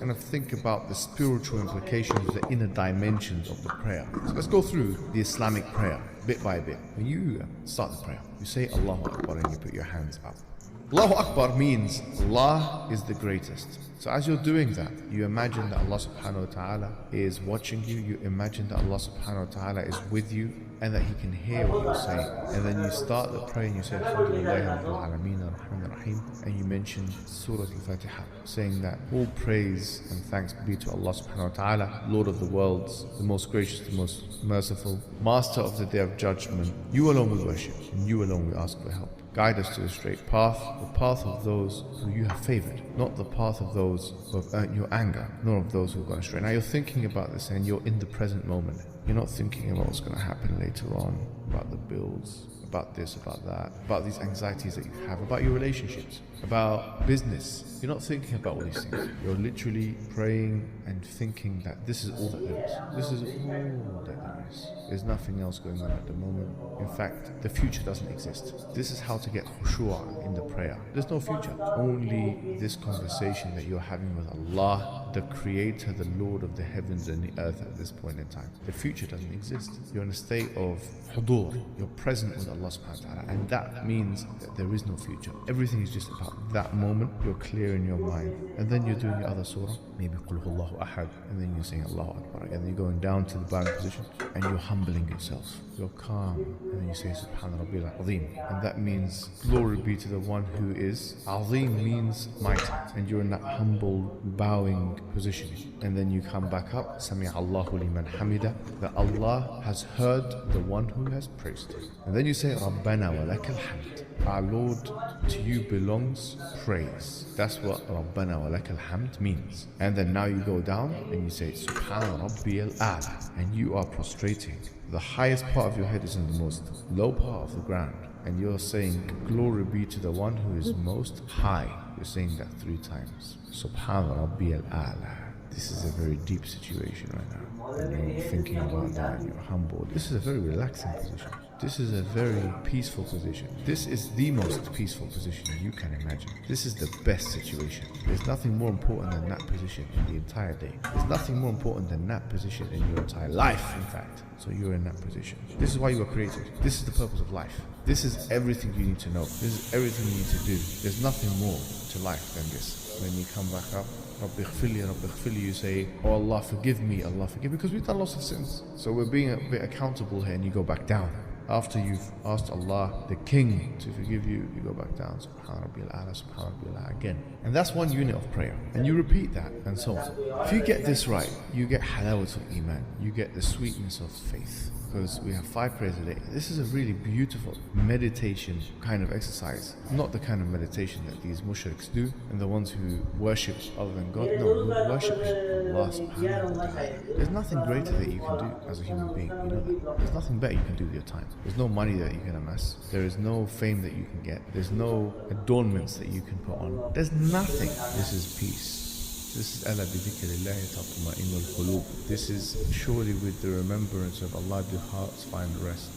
kind of think about the spiritual implications, the inner dimensions of the prayer. So let's go through the Islamic prayer bit by bit. When you start the prayer, you say Allahu Akbar and you put your hands up. Allahu Akbar means Allah is the greatest. So as you're doing that, you imagine that Allah subhanahu wa ta'ala is watching you. You imagine that Allah subhanahu wa ta'ala is with you and that He can hear what you're saying. And then you start the prayer and you say Alhamdulillahi Rabbil Alameen Ar-Rahman Ar-Rahim, and you mention Surah Al-Fatiha, saying that all praise and thanks be to Allah subhanahu wa ta'ala, Lord of the worlds, the most gracious, the most merciful, Master of the Day of Judgment. You alone we worship and you alone we ask for help. Guide us to the straight path, the path of those who you have favored, not the path of those who have earned your anger, nor of those who have gone astray. Now you're thinking about this and you're in the present moment. You're not thinking about what's going to happen later on, about the bills, about this, about that, about these anxieties that you have, about your relationships, about business. You're not thinking about all these things. You're literally praying and thinking that this is all that there is. This is all that there is. There's nothing else going on at the moment. In fact, the future doesn't exist. This is how to get khushu'ah in the prayer. There's no future. Only this conversation that you're having with Allah, the Creator, the Lord of the heavens and the earth at this point in time. The future doesn't exist. You're in a state of hudur. You're present with Allah subhanahu wa ta'ala, and that means that there is no future. Everything is just about that moment. You're clear in your mind, and then you're doing your other surah, maybe Qul Huwallahu Ahad, and then you're saying Allahu Akbar again. You're going down to the bowing position and you're humbling yourself. You're calm, and then you say Subhana Rabbil Azim, and that means glory be to the one who is Azim, means mighty, and you're in that humble bowing position. And then you come back up, Sami Allahu liman hamida, that Allah has heard the one who has praised Him. And then you say Rabbana wa lakal hamd, our Lord, to you belongs praise. That's what Rabbana wa lakal hamd means. And then now you go down and you say Subhana Rabbiyal A'la, and you are prostrating. The highest part of your head is in the most low part of the ground, and you're saying glory be to the one who is most high. You're saying that 3 times. Subhana Rabbiyal A'la. This is a very deep situation right now, and you're thinking about that and you're humbled. This is a very relaxing position. This is a very peaceful position. This is the most peaceful position you can imagine. This is the best situation. There's nothing more important than that position in the entire day. There's nothing more important than that position in your entire life, in fact. So you're in that position. This is why you were created. This is the purpose of life. This is everything you need to know. This is everything you need to do. There's nothing more to life than this. When you come back up, Rabbi Ighfirli, you say, oh Allah forgive me, Allah forgive me, because we've done lots of sins. So we're being a bit accountable here, and you go back down. After you've asked Allah, the King, to forgive you, you go back down, Subhana Rabbil A'la, Subhana Rabbil A'la again. And that's one unit of prayer. And you repeat that, and so on. If you get this right, you get halawatul iman, you get the sweetness of faith. Because we have 5 prayers a day. This is a really beautiful meditation kind of exercise. Not the kind of meditation that these mushriks do, and the ones who worship other than God. No, we're worshipping Allah subhanahu wa ta'ala. There's nothing greater that you can do as a human being. You know that. There's nothing better you can do with your time. There's no money that you can amass. There is no fame that you can get. There's no adornments that you can put on. There's nothing. This is peace. This is ala bi dhikrillahi tatma'innul qulub. This is surely with the remembrance of Allah do hearts find rest.